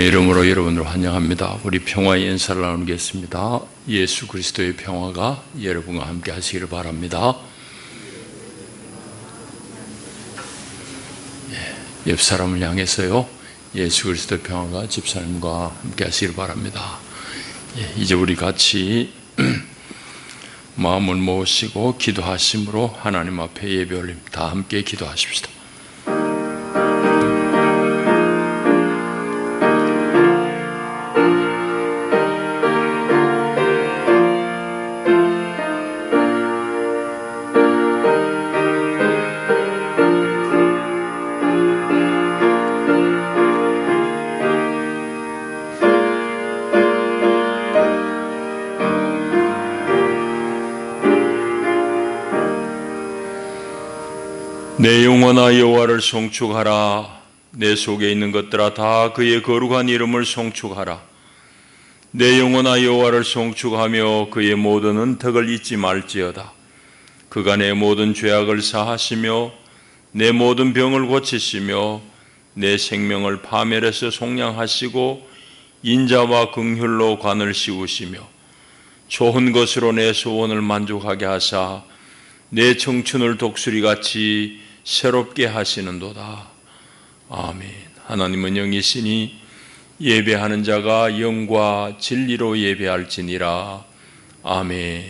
주님의 이름으로 여러분을 환영합니다. 우리 평화의 인사를 나누겠습니다. 예수 그리스도의 평화가 여러분과 함께 하시기를 바랍니다. 옆 사람을 향해서요, 예수 그리스도의 평화가 집사님과 함께 하시기를 바랍니다. 이제 우리 같이 마음을 모으시고 기도하심으로 하나님 앞에 예배 올립니다. 다 함께 기도하십시다. 내 영혼아 여호와를 송축하라. 내 속에 있는 것들아 다 그의 거룩한 이름을 송축하라. 내 영혼아 여호와를 송축하며 그의 모든 은택을 잊지 말지어다. 그가 내 모든 죄악을 사하시며 내 모든 병을 고치시며 내 생명을 파멸해서 속량하시고 인자와 긍휼로 관을 씌우시며 좋은 것으로 내 소원을 만족하게 하사 내 청춘을 독수리같이 새롭게 하시는도다. 아멘. 하나님은 영이시니 예배하는 자가 영과 진리로 예배할지니라. 아멘.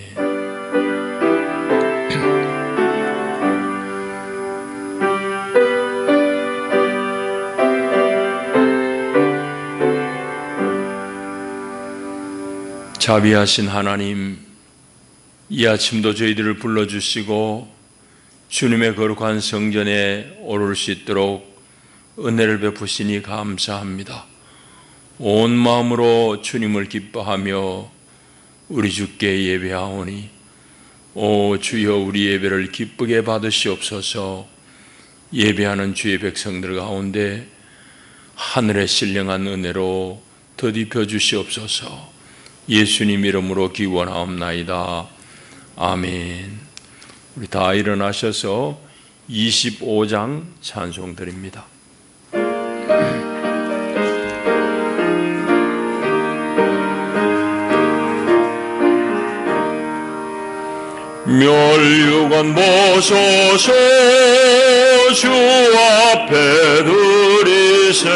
자비하신 하나님, 이 아침도 저희들을 불러주시고 주님의 거룩한 성전에 오를 수 있도록 은혜를 베푸시니 감사합니다. 온 마음으로 주님을 기뻐하며 우리 주께 예배하오니 오 주여 우리 예배를 기쁘게 받으시옵소서. 예배하는 주의 백성들 가운데 하늘의 신령한 은혜로 덧입혀 주시옵소서. 예수님 이름으로 기원하옵나이다. 아멘. 우리 다 일어나셔서 25장 찬송 드립니다. 멸류관 보소서 주 앞에 드리세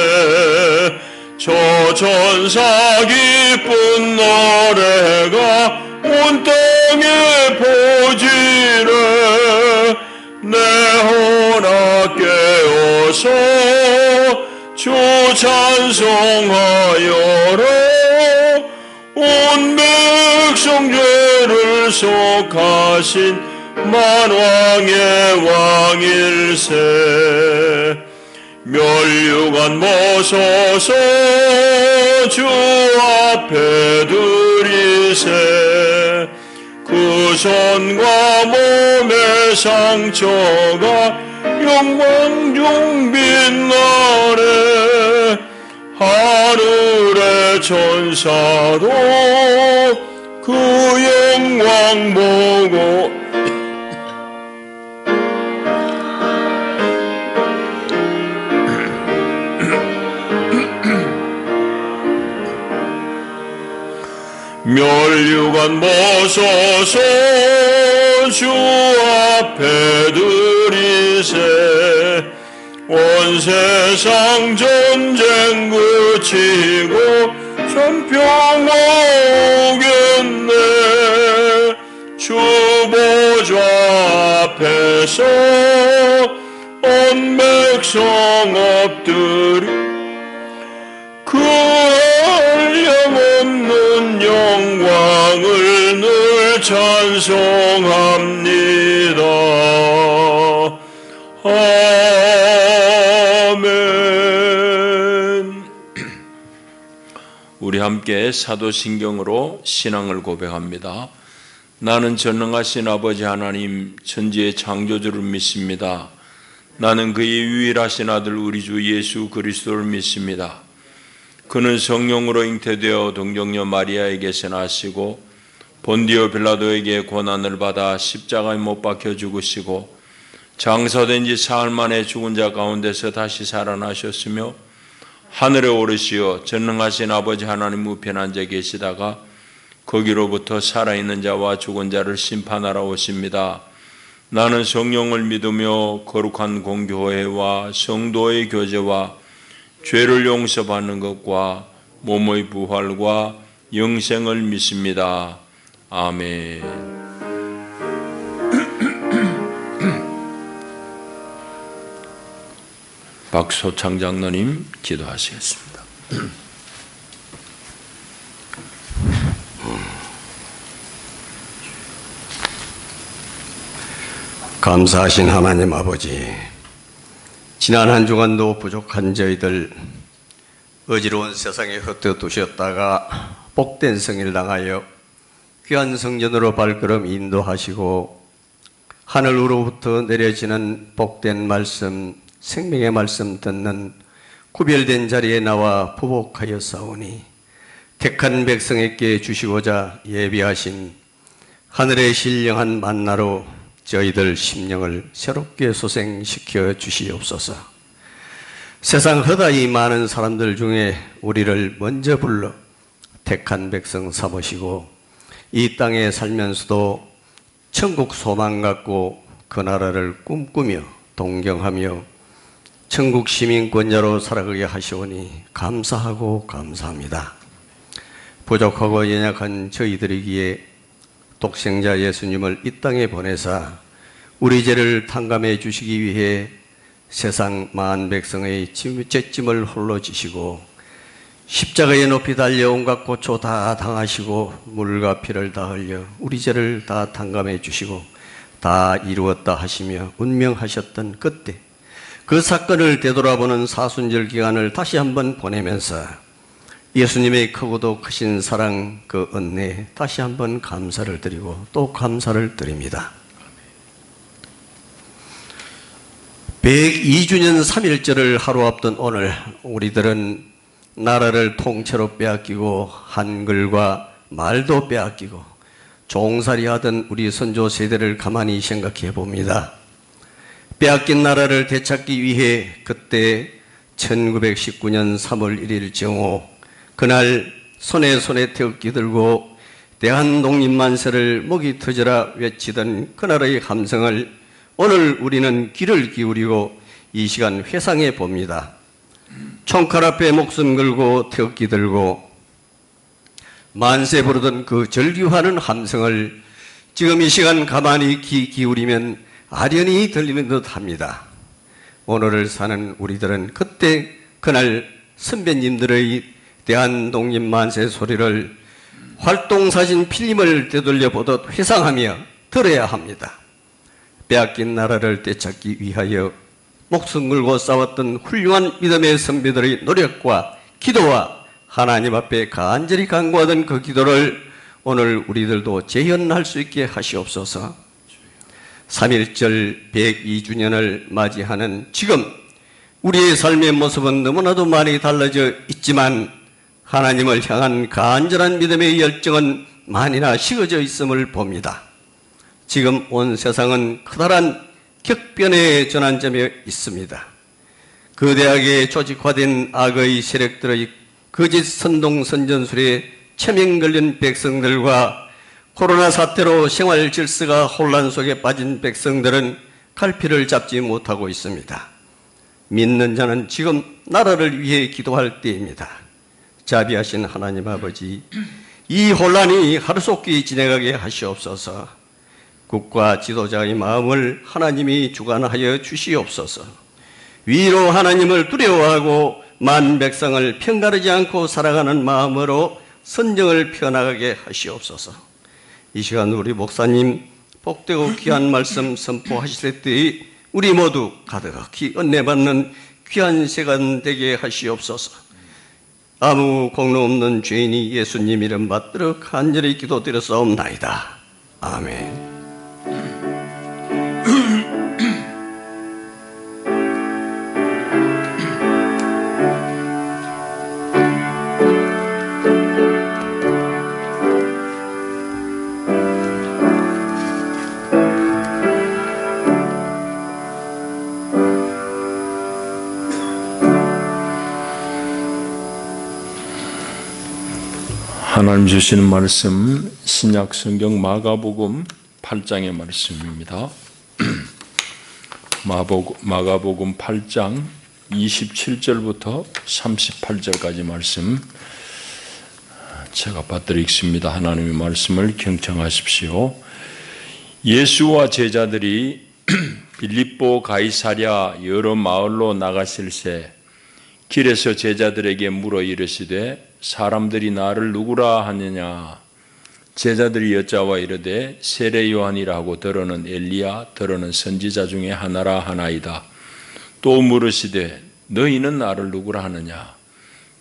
저 천사 기쁜 노래가 온 땅에 퍼지네 내 혼아 깨어서 주 찬송하여라 온 백성 죄를 속하신 만왕의 왕일세 멸류관 모소서 주 앞에 드리세 그 손과 몸의 상처가 영광 중 빛나네 하늘의 천사도 그 영광 보고 멸류관 보소서 주 앞에 드리세 온 세상 전쟁 그치고 전 평화 오겠네 주 보좌 앞에서 온 백성 엎드리 그 한량없는 영광을 늘 찬송합니다. 아멘. 우리 함께 사도신경으로 신앙을 고백합니다. 나는 전능하신 아버지 하나님 천지의 창조주를 믿습니다. 나는 그의 유일하신 아들 우리 주 예수 그리스도를 믿습니다. 그는 성령으로 잉태되어 동정녀 마리아에게서 나시고 본디오 빌라도에게 고난을 받아 십자가에 못 박혀 죽으시고 장사된 지 사흘 만에 죽은 자 가운데서 다시 살아나셨으며 하늘에 오르시어 전능하신 아버지 하나님 우편에 앉아 계시다가 거기로부터 살아있는 자와 죽은 자를 심판하러 오십니다. 나는 성령을 믿으며 거룩한 공교회와 성도의 교제와 죄를 용서받는 것과 몸의 부활과 영생을 믿습니다. 아멘. 박소창 장로님 기도하시겠습니다. 감사하신 하나님 아버지, 지난 한 주간도 부족한 저희들 어지러운 세상에 흩어두셨다가 복된 성일 당하여 귀한 성전으로 발걸음 인도하시고 하늘로부터 내려지는 복된 말씀, 생명의 말씀 듣는 구별된 자리에 나와 부복하여 싸우니 택한 백성에게 주시고자 예비하신 하늘의 신령한 만나로 저희들 심령을 새롭게 소생시켜 주시옵소서. 세상 허다히 많은 사람들 중에 우리를 먼저 불러 택한 백성 삼으시고 이 땅에 살면서도 천국 소망 갖고 그 나라를 꿈꾸며 동경하며 천국 시민권자로 살아가게 하시오니 감사하고 감사합니다. 부족하고 연약한 저희들이기에 독생자 예수님을 이 땅에 보내사 우리 죄를 탕감해 주시기 위해 세상 만 백성의 죄짐을 홀로 지시고 십자가에 높이 달려 온갖 고초 다 당하시고 물과 피를 다 흘려 우리 죄를 다 탕감해 주시고 다 이루었다 하시며 운명하셨던 그때 그 사건을 되돌아보는 사순절 기간을 다시 한번 보내면서 예수님의 크고도 크신 사랑 그 은혜에 다시 한번 감사를 드리고 또 감사를 드립니다. 102주년 3.1절을 하루 앞둔 오늘 우리들은 나라를 통째로 빼앗기고 한글과 말도 빼앗기고 종살이하던 우리 선조 세대를 가만히 생각해 봅니다. 빼앗긴 나라를 되찾기 위해 그때 1919년 3월 1일 정오 그날 손에 태극기 들고 대한독립만세를 목이 터져라 외치던 그날의 함성을 오늘 우리는 귀를 기울이고 이 시간 회상해 봅니다. 총칼 앞에 목숨 걸고 태극기 들고 만세 부르던 그 절규하는 함성을 지금 이 시간 가만히 귀 기울이면 아련히 들리는 듯 합니다. 오늘을 사는 우리들은 그때 그날 선배님들의 대한독립만세 소리를 활동사진 필름을 되돌려 보듯 회상하며 들어야 합니다. 빼앗긴 나라를 되찾기 위하여 목숨 걸고 싸웠던 훌륭한 믿음의 선배들의 노력과 기도와 하나님 앞에 간절히 간구하던 그 기도를 오늘 우리들도 재현할 수 있게 하시옵소서. 3.1절 102주년을 맞이하는 지금 우리의 삶의 모습은 너무나도 많이 달라져 있지만 하나님을 향한 간절한 믿음의 열정은 많이나 식어져 있음을 봅니다. 지금 온 세상은 커다란 격변의 전환점에 있습니다. 그 대학에 조직화된 악의 세력들의 거짓 선동 선전술에 체면 걸린 백성들과 코로나 사태로 생활 질서가 혼란 속에 빠진 백성들은 갈피를 잡지 못하고 있습니다. 믿는 자는 지금 나라를 위해 기도할 때입니다. 자비하신 하나님 아버지, 이 혼란이 하루속히 지나가게 하시옵소서. 국가 지도자의 마음을 하나님이 주관하여 주시옵소서. 위로 하나님을 두려워하고 만 백성을 편가르지 않고 살아가는 마음으로 선정을 펴나가게 하시옵소서. 이 시간 우리 목사님 복되고 귀한 말씀 선포하실 때 우리 모두 가득히 은혜 받는 귀한 시간 되게 하시옵소서. 아무 공로 없는 죄인이 예수님 이름 받들어 간절히 기도드렸사옵나이다. 아멘. 하나님 주시는 말씀 신약 성경 마가복음 8장의 말씀입니다. 마가복음 8장 27절부터 38절까지 말씀 제가 받들어 읽습니다. 하나님의 말씀을 경청하십시오. 예수와 제자들이 빌립보 가이사랴 여러 마을로 나가실새 길에서 제자들에게 물어 이르시되 사람들이 나를 누구라 하느냐. 제자들이 여짜와 이르되 세례 요한이라 하고 더러는 엘리야 더러는 선지자 중에 하나라 하나이다. 또 물으시되 너희는 나를 누구라 하느냐.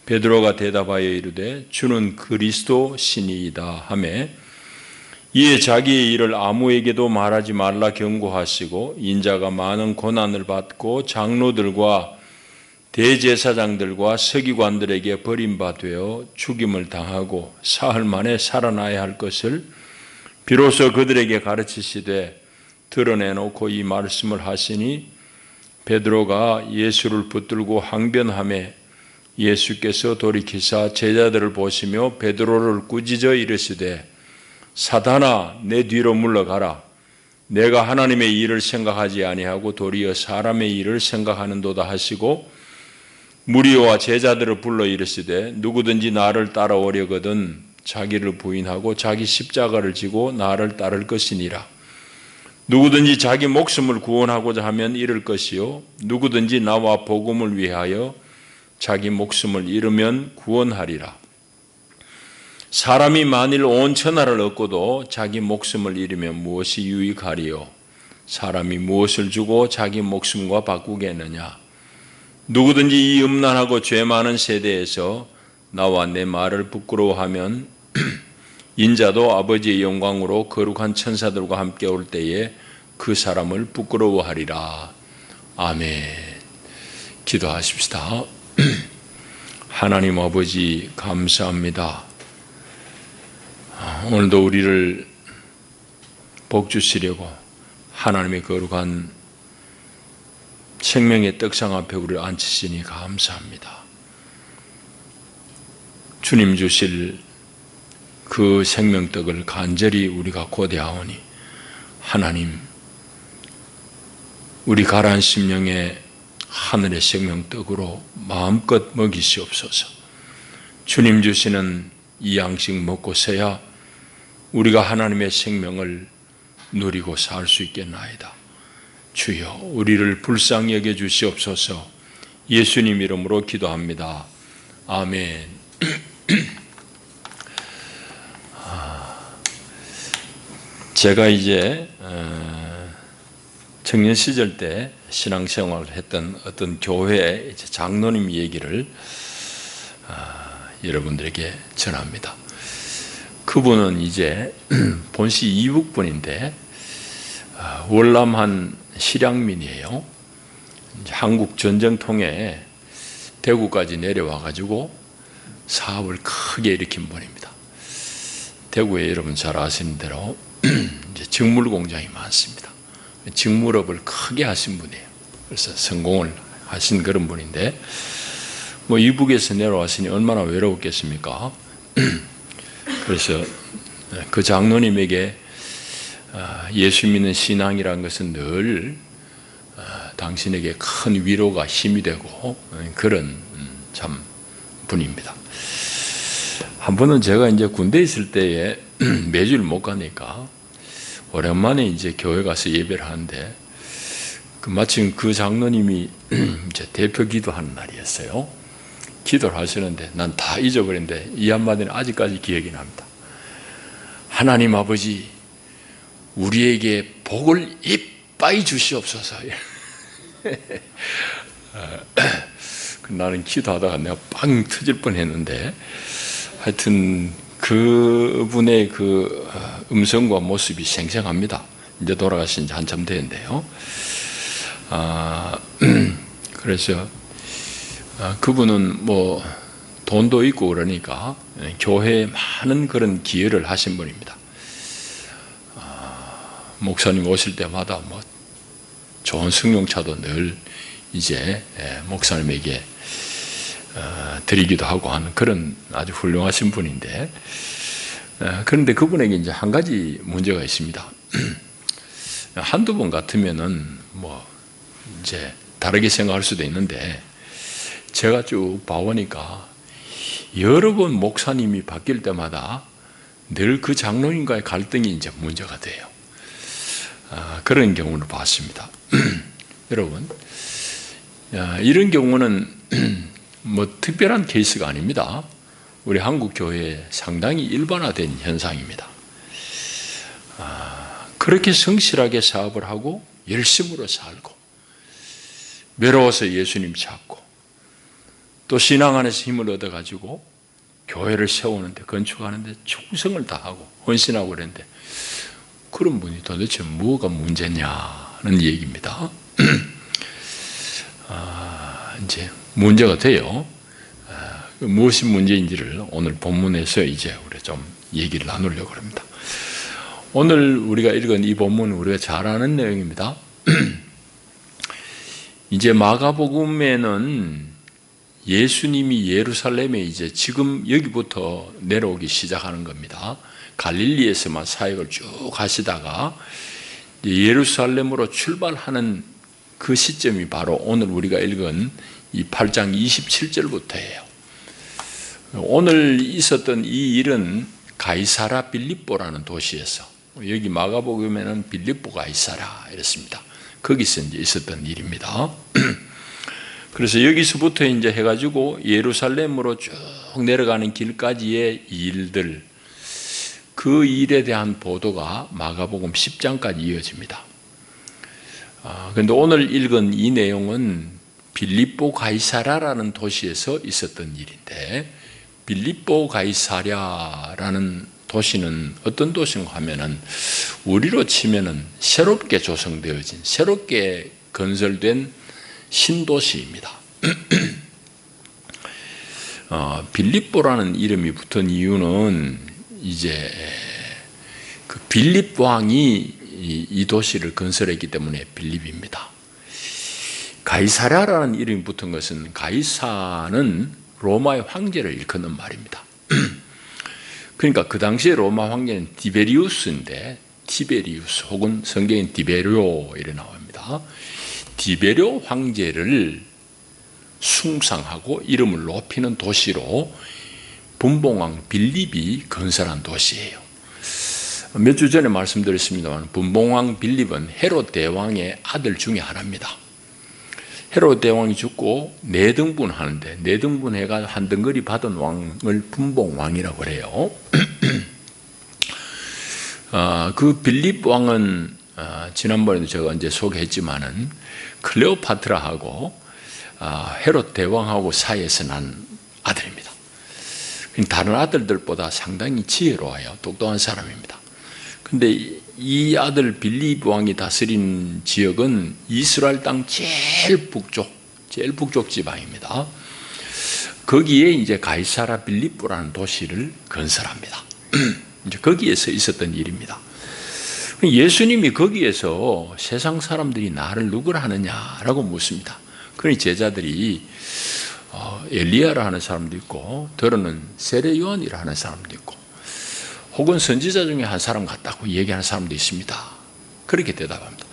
베드로가 대답하여 이르되 주는 그리스도 신이이다 하매 이에 자기의 일을 아무에게도 말하지 말라 경고하시고 인자가 많은 고난을 받고 장로들과 대제사장들과 서기관들에게 버림받아 죽임을 당하고 사흘 만에 살아나야 할 것을 비로소 그들에게 가르치시되 드러내놓고 이 말씀을 하시니 베드로가 예수를 붙들고 항변하매 예수께서 돌이키사 제자들을 보시며 베드로를 꾸짖어 이르시되 사단아 내 뒤로 물러가라. 내가 하나님의 일을 생각하지 아니하고 도리어 사람의 일을 생각하는도다 하시고 무리와 제자들을 불러 이르시되 누구든지 나를 따라오려거든 자기를 부인하고 자기 십자가를 지고 나를 따를 것이니라. 누구든지 자기 목숨을 구원하고자 하면 잃을 것이요 누구든지 나와 복음을 위하여 자기 목숨을 잃으면 구원하리라. 사람이 만일 온 천하를 얻고도 자기 목숨을 잃으면 무엇이 유익하리요? 사람이 무엇을 주고 자기 목숨과 바꾸겠느냐? 누구든지 이 음란하고 죄 많은 세대에서 나와 내 말을 부끄러워하면 인자도 아버지의 영광으로 거룩한 천사들과 함께 올 때에 그 사람을 부끄러워하리라. 아멘. 기도하십시다. 하나님 아버지 감사합니다. 오늘도 우리를 복 주시려고 하나님의 거룩한 생명의 떡상 앞에 우리를 앉히시니 감사합니다. 주님 주실 그 생명떡을 간절히 우리가 고대하오니 하나님 우리 가라앉은 심령에 하늘의 생명떡으로 마음껏 먹이시옵소서. 주님 주시는 이 양식 먹고서야 우리가 하나님의 생명을 누리고 살 수 있겠나이다. 주여 우리를 불쌍히 여겨 주시옵소서. 예수님 이름으로 기도합니다. 아멘. 제가 이제 청년 시절 때 신앙생활을 했던 어떤 교회 장로님 얘기를 여러분들에게 전합니다. 그분은 이제 본시 이북분인데 월남한 실향민이에요. 한국 전쟁 통해 대구까지 내려와 가지고 사업을 크게 일으킨 분입니다. 대구에 여러분 잘 아시는 대로 이제 직물 공장이 많습니다. 직물업을 크게 하신 분이에요. 그래서 성공을 하신 그런 분인데 뭐 이북에서 내려왔으니 얼마나 외로웠겠습니까? 그래서 그 장로님에게 예수 믿는 신앙이라는 것은 늘 당신에게 큰 위로가 힘이 되고 그런 참 분입니다. 한 번은 제가 이제 군대에 있을 때에 매주일 못 가니까 오랜만에 이제 교회 가서 예배를 하는데 마침 그 장로님이 이제 대표 기도하는 날이었어요. 기도를 하시는데 난 다 잊어버렸는데 이 한마디는 아직까지 기억이 납니다. 하나님 아버지 우리에게 복을 이빠이 주시옵소서. 나는 기도하다가 내가 빵 터질 뻔했는데 하여튼 그분의 그 음성과 모습이 생생합니다. 이제 돌아가신 지 한참 되는데요. 그래서 그분은 뭐 돈도 있고 그러니까 교회에 많은 그런 기여를 하신 분입니다. 목사님 오실 때마다 뭐 좋은 승용차도 늘 이제 목사님에게 드리기도 하고 하는 그런 아주 훌륭하신 분인데, 그런데 그분에게 이제 한 가지 문제가 있습니다. 한두 번 같으면은 뭐 이제 다르게 생각할 수도 있는데, 제가 쭉 봐보니까 여러 번 목사님이 바뀔 때마다 늘 그 장로님과의 갈등이 이제 문제가 돼요. 그런 경우를 봤습니다. 여러분, 이런 경우는 뭐 특별한 케이스가 아닙니다. 우리 한국 교회에 상당히 일반화된 현상입니다. 그렇게 성실하게 사업을 하고 열심으로 살고 외로워서 예수님 찾고 또 신앙 안에서 힘을 얻어가지고 교회를 세우는데, 건축하는데 충성을 다하고 헌신하고 그랬는데, 그런 분이 도대체 뭐가 문제냐는 얘기입니다. 이제 문제가 돼요. 무엇이 문제인지를 오늘 본문에서 이제 우리 좀 얘기를 나누려고 합니다. 오늘 우리가 읽은 이 본문은 우리가 잘 아는 내용입니다. 이제 마가복음에는 예수님이 예루살렘에 이제 지금 여기부터 내려오기 시작하는 겁니다. 갈릴리에서만 사역을 쭉 하시다가 예루살렘으로 출발하는 그 시점이 바로 오늘 우리가 읽은 이 8장 27절부터예요. 오늘 있었던 이 일은 가이사라 빌립보라는 도시에서, 여기 마가복음에는 빌립보 가이사라 이랬습니다. 거기서 이제 있었던 일입니다. 그래서 여기서부터 이제 해가지고 예루살렘으로 쭉 내려가는 길까지의 일들, 그 일에 대한 보도가 마가복음 10장까지 이어집니다. 그런데 오늘 읽은 이 내용은 빌립보 가이사라라는 도시에서 있었던 일인데, 빌립보 가이사랴라는 도시는 어떤 도시인가 하면은 우리로 치면은 새롭게 조성되어진, 새롭게 건설된 신도시입니다. 빌립보라는 이름이 붙은 이유는 이제 그 빌립 왕이 이 도시를 건설했기 때문에 빌립입니다. 가이사랴라는 이름이 붙은 것은, 가이사는 로마의 황제를 일컫는 말입니다. 그러니까 그 당시에 로마 황제는 디베리우스인데, 티베리우스 혹은 성경엔 디베rio 이래 나옵니다. 디베료 황제를 숭상하고 이름을 높이는 도시로 분봉왕 빌립이 건설한 도시예요. 몇 주 전에 말씀드렸습니다만, 분봉왕 빌립은 헤롯 대왕의 아들 중에 하나입니다. 헤롯 대왕이 죽고 내등분하는데, 내등분해가 한 덩거리 받은 왕을 분봉왕이라고 해요. 그 빌립 왕은 지난번에도 제가 이제 소개했지만은 클레오파트라하고 헤롯 대왕하고 사이에서 난 아들입니다. 다른 아들들보다 상당히 지혜로워요. 똑똑한 사람입니다. 근데 이 아들 빌립 왕이 다스린 지역은 이스라엘 땅 제일 북쪽 지방입니다. 거기에 이제 가이사라 빌립보라는 도시를 건설합니다. 이제 거기에서 있었던 일입니다. 예수님이 거기에서 세상 사람들이 나를 누구라 하느냐라고 묻습니다. 그러니 제자들이 엘리야라 하는 사람도 있고, 더러는 세례 요한이라 하는 사람도 있고, 혹은 선지자 중에 한 사람 같다고 얘기하는 사람도 있습니다. 그렇게 대답합니다.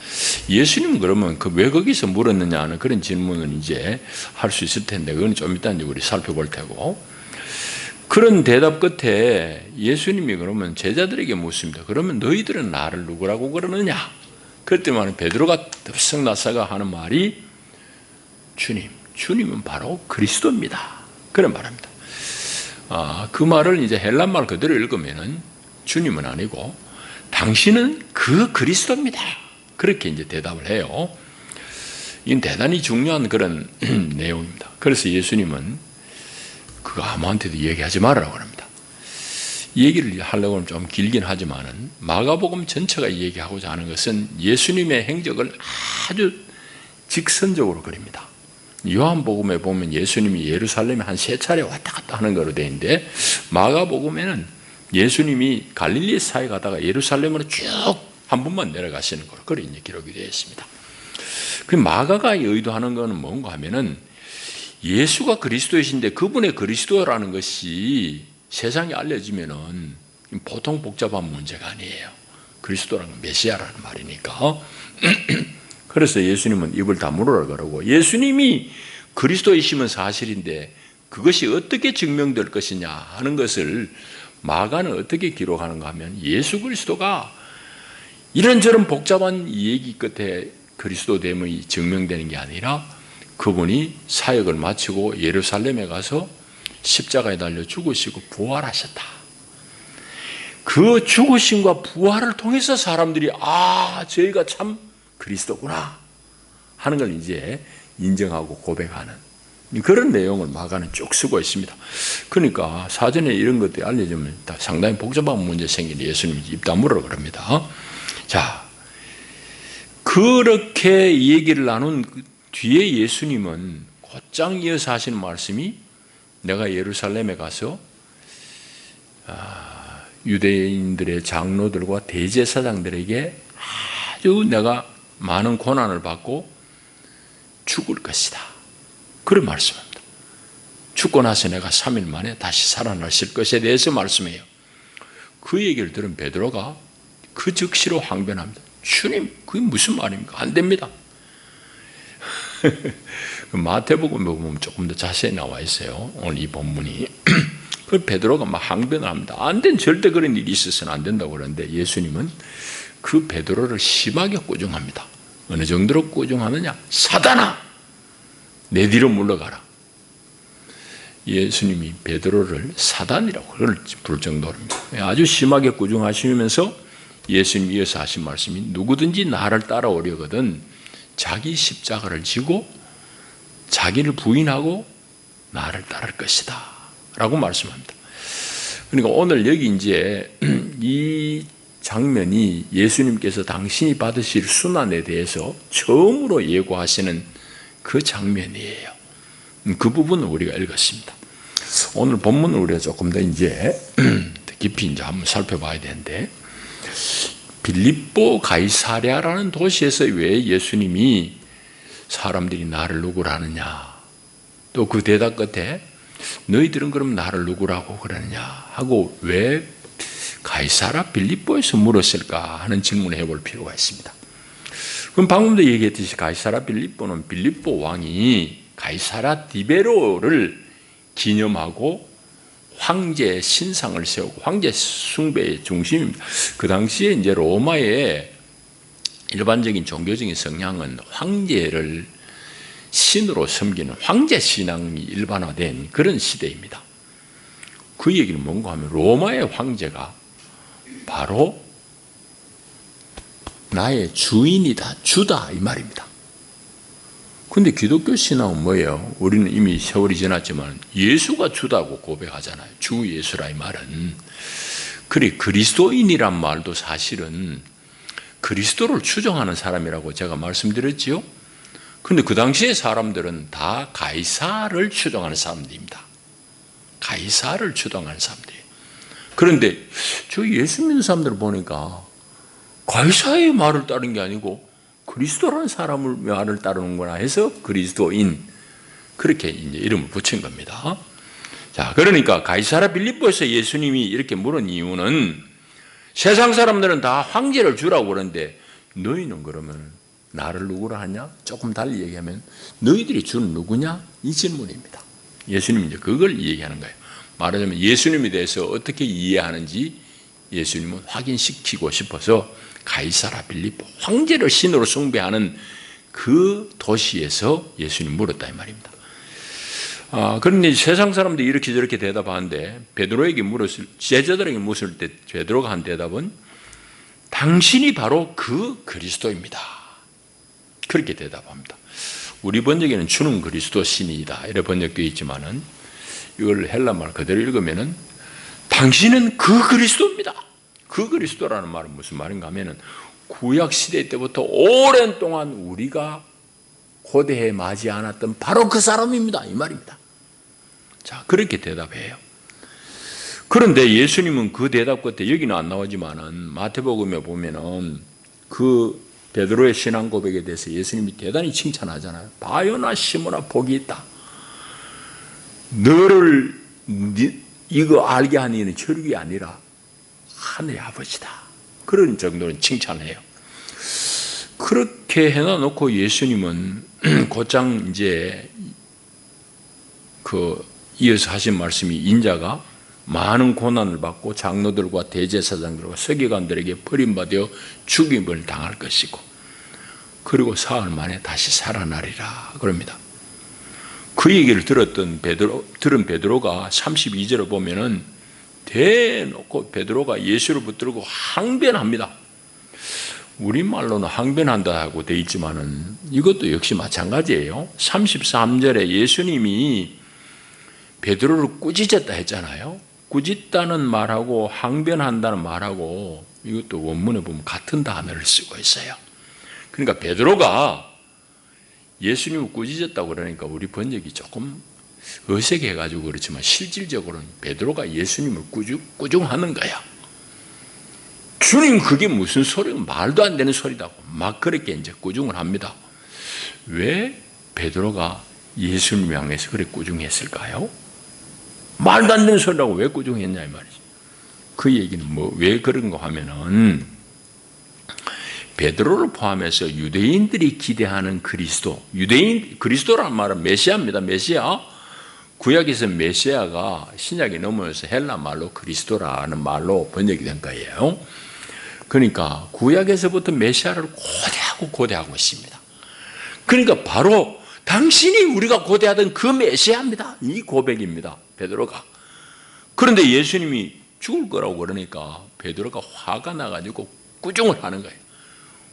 예수님은 그러면 왜 거기서 물었느냐 하는 그런 질문을 이제 할 수 있을 텐데, 그건 좀 이따 이제 우리 살펴볼 테고, 그런 대답 끝에 예수님이 그러면 제자들에게 묻습니다. 그러면 너희들은 나를 누구라고 그러느냐? 그랬더니 베드로가 덥석 나사가 하는 말이, 주님은 바로 그리스도입니다. 그런 말입니다. 그 말을 이제 헬란말 그대로 읽으면은 주님은 아니고 당신은 그 그리스도입니다. 그렇게 이제 대답을 해요. 이건 대단히 중요한 그런 내용입니다. 그래서 예수님은 그거 아무한테도 얘기하지 말으라고 합니다. 이 얘기를 하려고 하면 좀 길긴 하지만은 마가복음 전체가 얘기하고자 하는 것은 예수님의 행적을 아주 직선적으로 그립니다. 요한복음에 보면 예수님이 예루살렘에 한 3차례 왔다 갔다 하는 거로 되어 있는데, 마가복음에는 예수님이 갈릴리 사이 가다가 예루살렘으로 쭉 한 번만 내려가시는 거로 그렇게 기록이 되어 있습니다. 그 마가가 의도하는 것은 뭔가 하면은 예수가 그리스도이신데 그분의 그리스도라는 것이 세상에 알려지면은 보통 복잡한 문제가 아니에요. 그리스도라는 건 메시아라는 말이니까. 그래서 예수님은 입을 다물으라 그러고, 예수님이 그리스도이시면 사실인데 그것이 어떻게 증명될 것이냐 하는 것을 마가는 어떻게 기록하는가 하면, 예수 그리스도가 이런저런 복잡한 얘기 끝에 그리스도됨이 증명되는 게 아니라 그분이 사역을 마치고 예루살렘에 가서 십자가에 달려 죽으시고 부활하셨다. 그 죽으심과 부활을 통해서 사람들이 저희가 참 그리스도구나 하는 걸 이제 인정하고 고백하는 그런 내용을 마가는 쭉 쓰고 있습니다. 그러니까 사전에 이런 것들이 알려지면 상당히 복잡한 문제 생기는 예수님이 입 다물으라 그럽니다. 자, 그렇게 얘기를 나눈 뒤에 예수님은 곧장 이어서 하시는 말씀이, 내가 예루살렘에 가서 유대인들의 장로들과 대제사장들에게 아주 내가 많은 고난을 받고 죽을 것이다, 그런 말씀입니다. 죽고 나서 내가 3일 만에 다시 살아나실 것에 대해서 말씀해요. 그 얘기를 들은 베드로가 그 즉시로 항변합니다. 주님, 그게 무슨 말입니까? 안 됩니다. 마태복음에 보면 조금 더 자세히 나와 있어요. 오늘 이 본문이. 그 베드로가 막 항변을 합니다. 안 된, 절대 그런 일이 있어서는 안 된다고 그러는데 예수님은 그 베드로를 심하게 꾸중합니다. 어느 정도로 꾸중하느냐? 사단아, 내 뒤로 물러가라. 예수님이 베드로를 사단이라고 부를 정도입니다. 아주 심하게 꾸중하시면서 예수님이 이어서 하신 말씀이, 누구든지 나를 따라오려거든 자기 십자가를 지고 자기를 부인하고 나를 따를 것이다 라고 말씀합니다. 그러니까 오늘 여기 이제 이 장면이 예수님께서 당신이 받으실 순환에 대해서 처음으로 예고하시는 그 장면이에요. 그 부분을 우리가 읽었습니다. 오늘 본문을 우리가 조금 더 이제 깊이 이제 한번 살펴봐야 되는데, 빌립보 가이사랴라는 도시에서 왜 예수님이 사람들이 나를 누구라 하느냐, 또 그 대답 끝에 너희들은 그럼 나를 누구라고 그러느냐 하고 왜 가이사랴 빌립보에서 물었을까 하는 질문을 해볼 필요가 있습니다. 그럼 방금도 얘기했듯이 가이사랴 빌립보는 빌립보 왕이 가이사랴 디베로를 기념하고 황제 신상을 세우고 황제 숭배의 중심입니다. 그 당시에 이제 로마의 일반적인 종교적인 성향은 황제를 신으로 섬기는 황제 신앙이 일반화된 그런 시대입니다. 그 얘기는 뭔가 하면 로마의 황제가 바로 나의 주인이다, 주다 이 말입니다. 근데 기독교 신앙은 뭐예요? 우리는 이미 세월이 지났지만 예수가 주다고 고백하잖아요. 주 예수라 이 말은. 그래, 그리스도인이란 말도 사실은 그리스도를 추종하는 사람이라고 제가 말씀드렸지요. 근데 그 당시에 사람들은 다 가이사를 추종하는 사람들입니다. 가이사를 추종하는 사람들이에요. 그런데 저 예수 믿는 사람들을 보니까 가이사의 말을 따른 게 아니고 그리스도라는 사람을 말을 따르는구나 해서 그리스도인, 그렇게 이제 이름을 붙인 겁니다. 자, 그러니까 가이사랴 빌립보에서 예수님이 이렇게 물은 이유는, 세상 사람들은 다 황제를 주라고 그러는데 너희는 그러면 나를 누구라 하냐? 조금 달리 얘기하면 너희들이 주는 누구냐? 이 질문입니다. 예수님이 이제 그걸 얘기하는 거예요. 말하자면 예수님에 대해서 어떻게 이해하는지 예수님은 확인시키고 싶어서 가이사랴 빌립보, 황제를 신으로 숭배하는 그 도시에서 예수님 물었다 이 말입니다. 그런데 세상 사람들이 이렇게 저렇게 대답하는데 베드로에게 제자들에게 물었을 때 베드로가 한 대답은 당신이 바로 그 그리스도입니다. 그렇게 대답합니다. 우리 번역에는 주는 그리스도 신이다 이렇게 번역되어 있지만은 이걸 헬라말 그대로 읽으면은 당신은 그 그리스도입니다. 그 그리스도라는 말은 무슨 말인가 하면은 구약 시대 때부터 오랜 동안 우리가 고대에 맞이 않았던 바로 그 사람입니다. 이 말입니다. 자, 그렇게 대답해요. 그런데 예수님은 그 대답 끝에 여기는 안 나오지만은 마태복음에 보면은 그 베드로의 신앙 고백에 대해서 예수님이 대단히 칭찬하잖아요. 바요나 시므나 복이 있다. 너를 이거 알게 하는 이는 혈육이 아니라 하늘의 아버지다. 그런 정도는 칭찬해요. 그렇게 해놔놓고 예수님은 곧장 이제 이어서 하신 말씀이 인자가 많은 고난을 받고 장로들과 대제사장들과 서기관들에게 버림받아 죽임을 당할 것이고 그리고 사흘 만에 다시 살아나리라 그럽니다. 그 얘기를 들은 베드로가 32절을 보면은 대놓고 베드로가 예수를 붙들고 항변합니다. 우리말로는 항변한다고 되어 있지만은 이것도 역시 마찬가지예요. 33절에 예수님이 베드로를 꾸짖었다 했잖아요. 꾸짖다는 말하고 항변한다는 말하고 이것도 원문에 보면 같은 단어를 쓰고 있어요. 그러니까 베드로가 예수님을 꾸짖었다고 그러니까 우리 번역이 조금 어색해가지고 그렇지만 실질적으로는 베드로가 예수님을 꾸중하는 거야. 주님 그게 무슨 소리고 말도 안 되는 소리다고 막 그렇게 이제 꾸중을 합니다. 왜 베드로가 예수님 향해서 그렇게 꾸중했을까요? 말도 안 되는 소리라고 왜 꾸중했냐 이 말이지. 그 얘기는 왜 그런가 하면은 베드로를 포함해서 유대인들이 기대하는 그리스도라는 말은 메시아입니다. 메시아. 구약에서 메시아가 신약에 넘어서 헬라 말로 그리스도라는 말로 번역이 된 거예요. 그러니까 구약에서부터 메시아를 고대하고 있습니다. 그러니까 바로 당신이 우리가 고대하던 그 메시아입니다. 이 고백입니다. 베드로가. 그런데 예수님이 죽을 거라고 그러니까 베드로가 화가 나가지고 꾸중을 하는 거예요.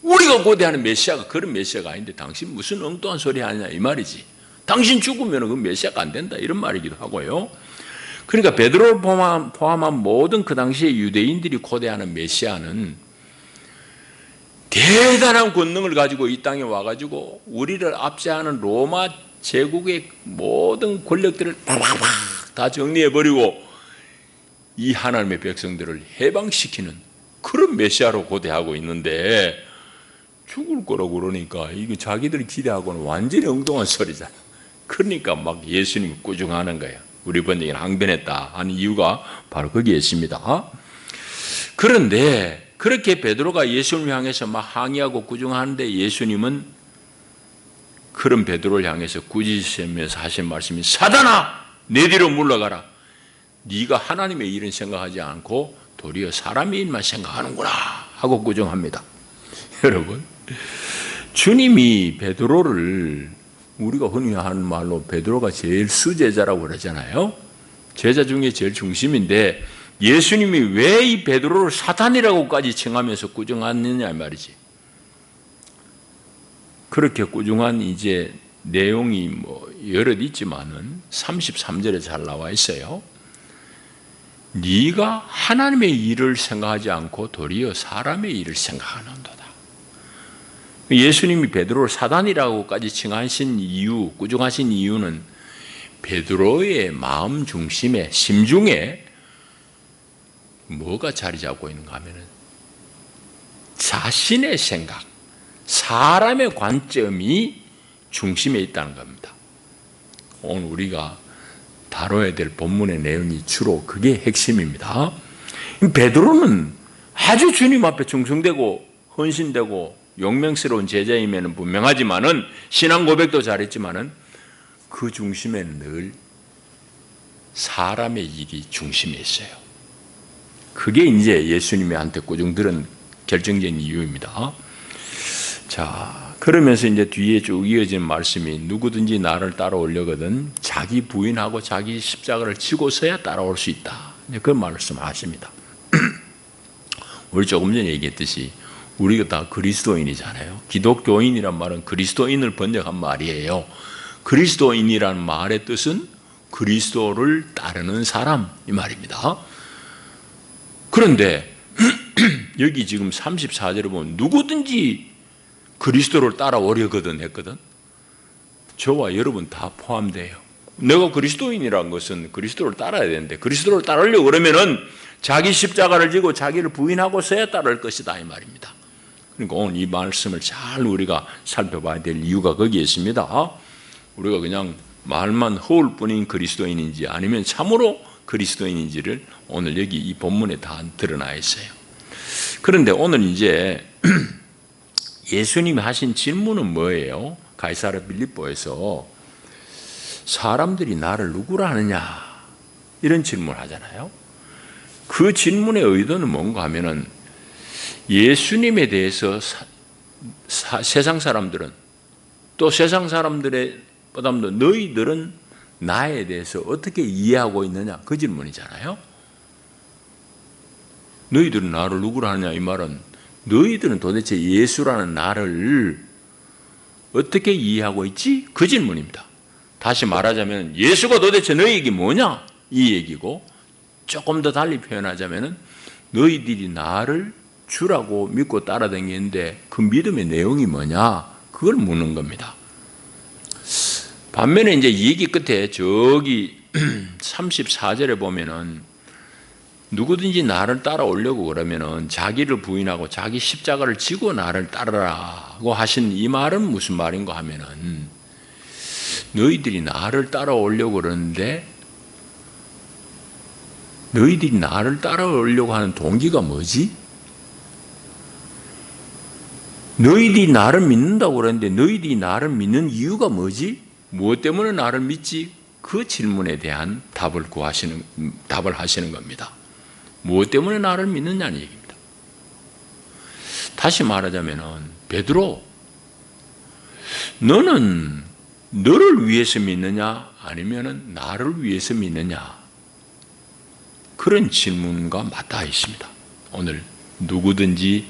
우리가 고대하는 메시아가 그런 메시아가 아닌데 당신 무슨 엉뚱한 소리 하느냐 이 말이지. 당신 죽으면 그 메시아가 안 된다 이런 말이기도 하고요. 그러니까 베드로를 포함한 모든 그 당시에 유대인들이 고대하는 메시아는 대단한 권능을 가지고 이 땅에 와가지고 우리를 압제하는 로마 제국의 모든 권력들을 다 정리해버리고 이 하나님의 백성들을 해방시키는 그런 메시아로 고대하고 있는데 죽을 거라고 그러니까 이게 자기들이 기대하고는 완전히 엉뚱한 소리잖아. 그러니까 막 예수님을 꾸중하는 거야. 우리 번역에는 항변했다 하는 이유가 바로 거기에 있습니다. 그런데 그렇게 베드로가 예수님을 향해서 막 항의하고 꾸중하는데 예수님은 그런 베드로를 향해서 꾸짖으면서 하신 말씀이 사단아 내 뒤로 물러가라. 네가 하나님의 일은 생각하지 않고 도리어 사람의 일만 생각하는구나 하고 꾸중합니다. 여러분 주님이 베드로를 우리가 흔히 하는 말로 베드로가 제일 수제자라고 그러잖아요. 제자 중에 제일 중심인데 예수님이 왜 이 베드로를 사탄이라고까지 칭하면서 꾸중하느냐 말이지. 그렇게 꾸중한 이제 내용이 여럿 있지만은 33절에 잘 나와 있어요. 네가 하나님의 일을 생각하지 않고 도리어 사람의 일을 생각하는도다. 예수님이 베드로를 사단이라고까지 칭하신 이유, 꾸중하신 이유는 베드로의 마음 중심에, 심중에 뭐가 자리 잡고 있는가 하면은 자신의 생각, 사람의 관점이 중심에 있다는 겁니다. 오늘 우리가 다뤄야 될 본문의 내용이 주로 그게 핵심입니다. 베드로는 아주 주님 앞에 충성되고 헌신되고 용맹스러운 제자임에는 분명하지만은 신앙 고백도 잘했지만은 그 중심에는 늘 사람의 일이 중심에 있어요. 그게 이제 예수님한테 꾸중들은 결정적인 이유입니다. 자, 그러면서 이제 뒤에 쭉 이어진 말씀이 누구든지 나를 따라오려거든 자기 부인하고 자기 십자가를 지고서야 따라올 수 있다. 그 말씀을 하십니다. 우리 조금 전에 얘기했듯이 우리가 다 그리스도인이잖아요. 기독교인이란 말은 그리스도인을 번역한 말이에요. 그리스도인이라는 말의 뜻은 그리스도를 따르는 사람 이 말입니다. 그런데 여기 지금 34절에 보면 누구든지 그리스도를 따라오려거든 했거든. 저와 여러분 다 포함돼요. 내가 그리스도인이라는 것은 그리스도를 따라야 되는데 그리스도를 따르려고 그러면은 자기 십자가를 지고 자기를 부인하고서야 따를 것이다 이 말입니다. 그러니까 오늘 이 말씀을 잘 우리가 살펴봐야 될 이유가 거기에 있습니다. 우리가 그냥 말만 허울 뿐인 그리스도인인지 아니면 참으로 그리스도인인지를 오늘 여기 이 본문에 다 드러나 있어요. 그런데 오늘 이제 예수님이 하신 질문은 뭐예요? 가이사랴 빌립보에서 사람들이 나를 누구라 하느냐 이런 질문을 하잖아요. 그 질문의 의도는 뭔가 하면은 예수님에 대해서 세상 사람들은 또 세상 사람들의 보다도 너희들은 나에 대해서 어떻게 이해하고 있느냐 그 질문이잖아요. 너희들은 나를 누구라 하느냐 이 말은 너희들은 도대체 예수라는 나를 어떻게 이해하고 있지? 그 질문입니다. 다시 말하자면 예수가 도대체 너희에게 뭐냐? 이 얘기고 조금 더 달리 표현하자면 너희들이 나를 주라고 믿고 따라다니는데 그 믿음의 내용이 뭐냐? 그걸 묻는 겁니다. 반면에 이제 이 얘기 끝에 저기 34절에 보면은 누구든지 나를 따라오려고 그러면은 자기를 부인하고 자기 십자가를 지고 나를 따르라고 하신 이 말은 무슨 말인가 하면은 너희들이 나를 따라오려고 그러는데 너희들이 나를 따라오려고 하는 동기가 뭐지? 너희들이 나를 믿는다고 그러는데 너희들이 나를 믿는 이유가 뭐지? 무엇 때문에 나를 믿지? 그 질문에 대한 답을 하시는 겁니다. 무엇 때문에 나를 믿느냐는 얘기입니다. 다시 말하자면은 베드로, 너는 너를 위해서 믿느냐 아니면은 나를 위해서 믿느냐? 그런 질문과 맞닿아 있습니다. 오늘 누구든지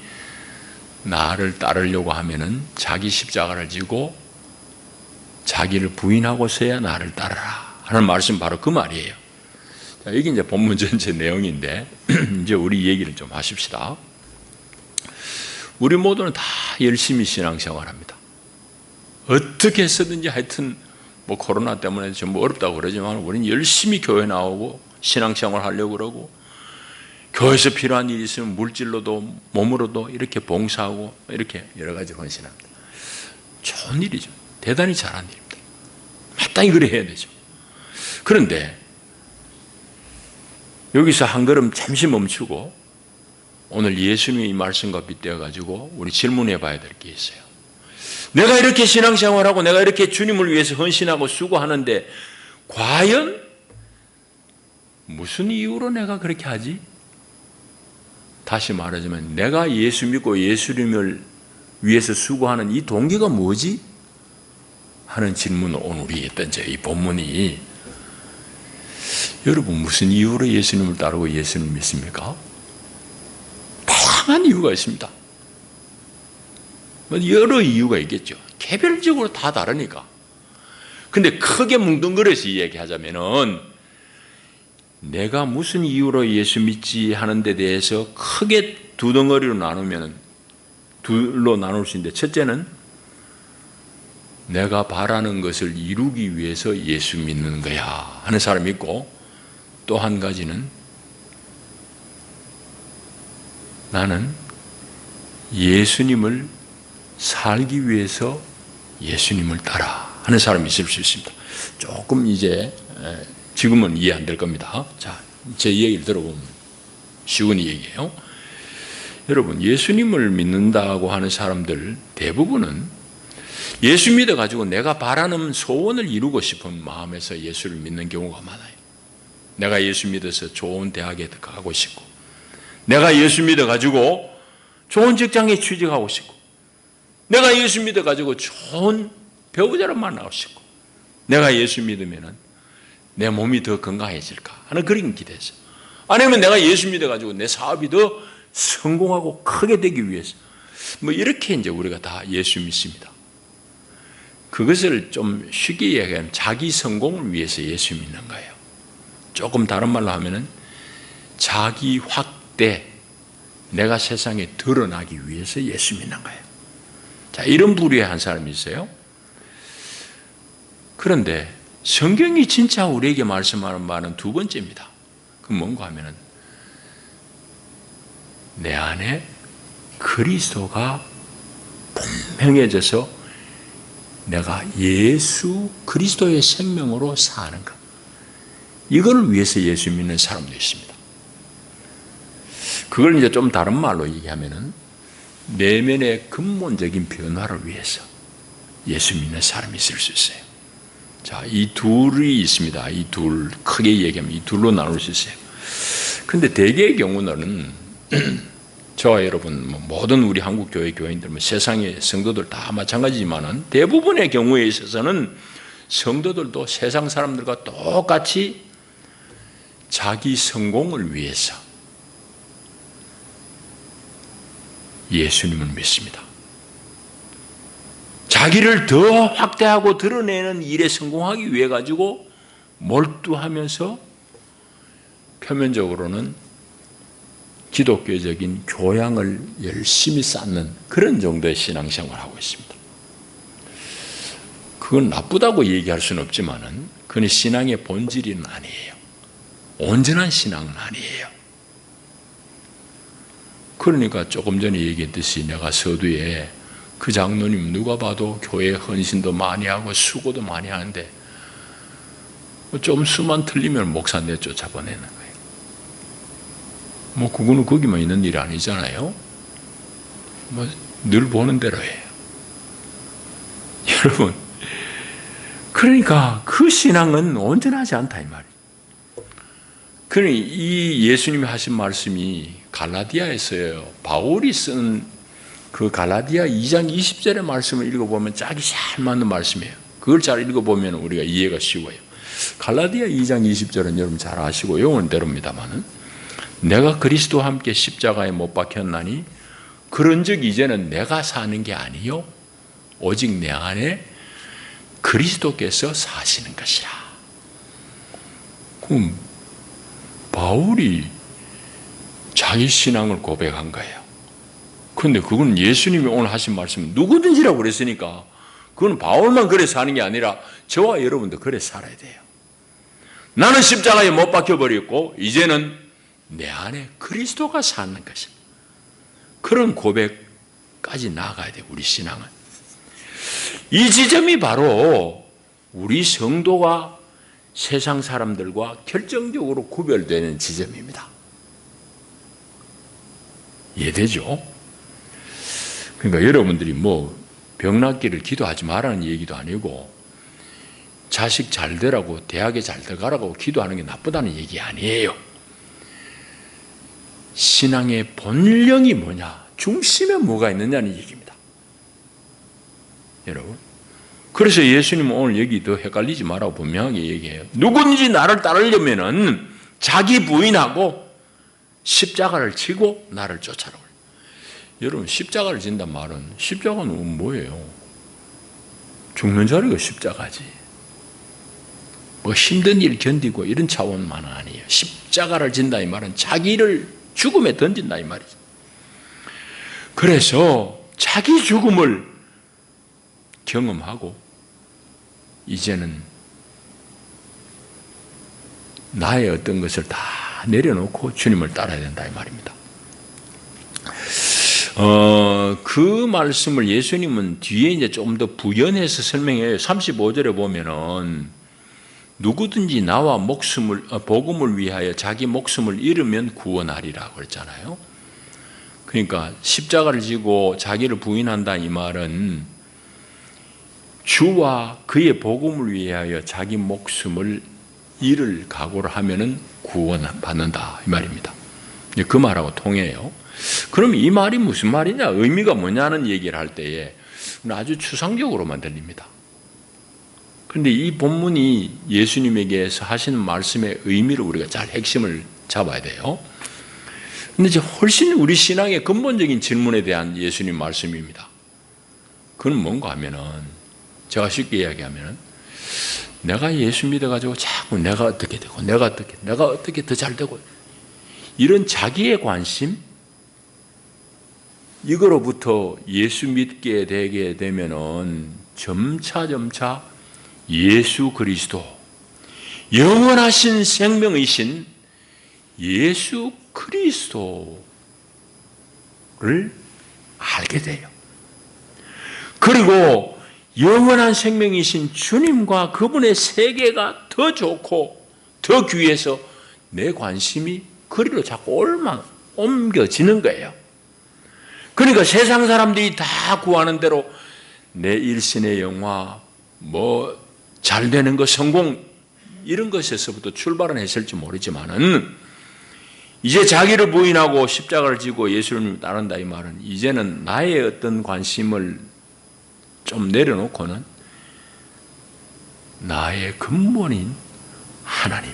나를 따르려고 하면은 자기 십자가를 지고 자기를 부인하고서야 나를 따르라 하는 말씀 바로 그 말이에요. 자, 이게 이제 본문 전체 내용인데 이제 우리 얘기를 좀 하십시다. 우리 모두는 다 열심히 신앙생활합니다. 어떻게 해서든지 하여튼 뭐 코로나 때문에 전부 어렵다고 그러지만 우리는 열심히 교회 나오고 신앙생활 하려고 그러고 교회에서 필요한 일이 있으면 물질로도 몸으로도 이렇게 봉사하고 이렇게 여러 가지 헌신합니다. 좋은 일이죠. 대단히 잘한 일입니다. 마땅히 그래 해야 되죠. 그런데 여기서 한 걸음 잠시 멈추고 오늘 예수님의 이 말씀과 빗대어 가지고 우리 질문해 봐야 될 게 있어요. 내가 이렇게 신앙생활하고 내가 이렇게 주님을 위해서 헌신하고 수고하는데 과연 무슨 이유로 내가 그렇게 하지? 다시 말하자면 내가 예수 믿고 예수님을 위해서 수고하는 이 동기가 뭐지? 하는 질문을 오늘 우리에 던져요. 이 본문이. 여러분 무슨 이유로 예수님을 따르고 예수님을 믿습니까? 다양한 이유가 있습니다. 여러 이유가 있겠죠. 개별적으로 다 다르니까. 근데 크게 뭉뚱그려서 이야기하자면은 내가 무슨 이유로 예수 믿지 하는 데 대해서 크게 두 덩어리로 나누면 둘로 나눌 수 있는데 첫째는 내가 바라는 것을 이루기 위해서 예수 믿는 거야 하는 사람이 있고 또 한 가지는 나는 예수님을 살기 위해서 예수님을 따라 하는 사람이 있을 수 있습니다. 조금 이제 지금은 이해 안 될 겁니다. 자, 제 얘기를 들어보면 쉬운 얘기예요. 여러분 예수님을 믿는다고 하는 사람들 대부분은 예수 믿어가지고 내가 바라는 소원을 이루고 싶은 마음에서 예수를 믿는 경우가 많아요. 내가 예수 믿어서 좋은 대학에 가고 싶고 내가 예수 믿어가지고 좋은 직장에 취직하고 싶고 내가 예수 믿어가지고 좋은 배우자를 만나고 싶고 내가 예수 믿으면 내 몸이 더 건강해질까 하는 그런 기대에서 아니면 내가 예수 믿어가지고 내 사업이 더 성공하고 크게 되기 위해서 뭐 이렇게 이제 우리가 다 예수 믿습니다. 그것을 좀 쉽게 이야기하면 자기 성공을 위해서 예수 믿는 거예요. 조금 다른 말로 하면은 자기 확대, 내가 세상에 드러나기 위해서 예수 믿는 거예요. 자, 이런 부류의 한 사람이 있어요. 그런데 성경이 진짜 우리에게 말씀하는 말은 두 번째입니다. 그건 뭔가 하면은 내 안에 그리스도가 분명해져서 내가 예수 그리스도의 생명으로 사는가? 이걸 위해서 예수 믿는 사람도 있습니다. 그걸 이제 좀 다른 말로 얘기하면은 내면의 근본적인 변화를 위해서 예수 믿는 사람이 있을 수 있어요. 자, 이 둘이 있습니다. 이 둘, 크게 얘기하면 이 둘로 나눌 수 있어요. 근데 대개의 경우는 저와 여러분, 모든 우리 한국 교회 교인들, 세상의 성도들 다 마찬가지지만은 대부분의 경우에 있어서는 성도들도 세상 사람들과 똑같이 자기 성공을 위해서 예수님을 믿습니다. 자기를 더 확대하고 드러내는 일에 성공하기 위해 가지고 몰두하면서 표면적으로는 기독교적인 교양을 열심히 쌓는 그런 정도의 신앙생활을 하고 있습니다. 그건 나쁘다고 얘기할 수는 없지만은 그건 신앙의 본질은 아니에요. 온전한 신앙은 아니에요. 그러니까 조금 전에 얘기했듯이 내가 서두에 그 장로님 누가 봐도 교회 헌신도 많이 하고 수고도 많이 하는데 좀 수만 틀리면 목사 내쫓아 보내는 거예요. 그거는 거기만 있는 일이 아니잖아요. 늘 보는 대로 해요. 여러분, 그러니까 그 신앙은 온전하지 않다 이 말이에요. 그러니 이 예수님이 하신 말씀이 갈라디아에서요. 바울이 쓴 그 갈라디아 2장 20절의 말씀을 읽어보면 짝이 잘 맞는 말씀이에요. 그걸 잘 읽어보면 우리가 이해가 쉬워요. 갈라디아 2장 20절은 여러분 잘 아시고 영어대로입니다만은 내가 그리스도와 함께 십자가에 못 박혔나니 그런즉 이제는 내가 사는 게 아니요 오직 내 안에 그리스도께서 사시는 것이라. 그럼 바울이 자기 신앙을 고백한 거예요. 그런데 그건 예수님이 오늘 하신 말씀은 누구든지라고 그랬으니까 그건 바울만 그래 사는 게 아니라 저와 여러분도 그래 살아야 돼요. 나는 십자가에 못 박혀버렸고 이제는 내 안에 그리스도가 사는 것이다. 그런 고백까지 나아가야 돼요. 우리 신앙은. 이 지점이 바로 우리 성도가 세상 사람들과 결정적으로 구별되는 지점입니다. 이해되죠? 그러니까 여러분들이 병 낫기를 기도하지 말라는 얘기도 아니고 자식 잘 되라고 대학에 잘 들어가라고 기도하는 게 나쁘다는 얘기 아니에요. 신앙의 본령이 뭐냐, 중심에 뭐가 있느냐는 얘기입니다. 여러분, 그래서 예수님은 오늘 여기 더 헷갈리지 말라고 분명하게 얘기해요. 누구든지 나를 따르려면은 자기 부인하고 십자가를 지고 나를 쫓아라. 여러분, 십자가를 진단 말은 십자가는 뭐예요? 죽는 자리가 십자가지. 힘든 일 견디고 이런 차원만은 아니에요. 십자가를 진다 이 말은 자기를 죽음에 던진다 이 말이죠. 그래서 자기 죽음을 경험하고 이제는 나의 어떤 것을 다 내려놓고 주님을 따라야 된다 이 말입니다. 그 말씀을 예수님은 뒤에 이제 좀 더 부연해서 설명해요. 35절에 보면은 누구든지 나와 복음을 위하여 자기 목숨을 잃으면 구원하리라 그랬잖아요. 그러니까 십자가를 지고 자기를 부인한다 이 말은 주와 그의 복음을 위하여 자기 목숨을 잃을 각오를 하면은 구원받는다 이 말입니다. 그 말하고 통해요. 그럼 이 말이 무슨 말이냐, 의미가 뭐냐는 얘기를 할 때에 아주 추상적으로만 들립니다. 그런데 이 본문이 예수님에게서 하시는 말씀의 의미를 우리가 잘 핵심을 잡아야 돼요. 그런데 이제 훨씬 우리 신앙의 근본적인 질문에 대한 예수님 말씀입니다. 그건 뭔가 하면은 제가 쉽게 이야기하면은 내가 예수 믿어가지고 자꾸 내가 어떻게 되고 내가 어떻게 더 잘 되고 이런 자기의 관심, 이거로부터 예수 믿게 되게 되면은 점차 예수 그리스도, 영원하신 생명이신 예수 그리스도를 알게 돼요. 그리고 영원한 생명이신 주님과 그분의 세계가 더 좋고 더 귀해서 내 관심이 그리로 자꾸 옮겨지는 거예요. 그러니까 세상 사람들이 다 구하는 대로 내 일신의 영화, 잘 되는 거, 성공, 이런 것에서부터 출발은 했을지 모르지만은 이제 자기를 부인하고 십자가를 지고 예수님을 따른다 이 말은 이제는 나의 어떤 관심을 좀 내려놓고는 나의 근본인 하나님,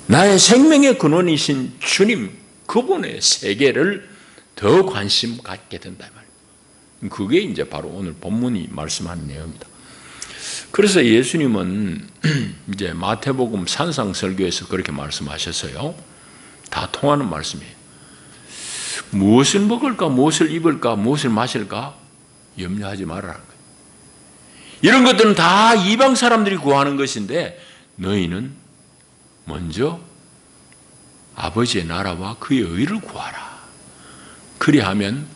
나의 생명의 근원이신 주님, 그분의 세계를 더 관심 갖게 된다 말이에요. 그게 이제 바로 오늘 본문이 말씀하는 내용입니다. 그래서 예수님은 이제 마태복음 산상설교에서 그렇게 말씀하셨어요. 다 통하는 말씀이에요. 무엇을 먹을까, 무엇을 입을까, 무엇을 마실까 염려하지 말아라는 거예요. 이런 것들은 다 이방 사람들이 구하는 것인데 너희는 먼저 아버지의 나라와 그의 의를 구하라. 그리하면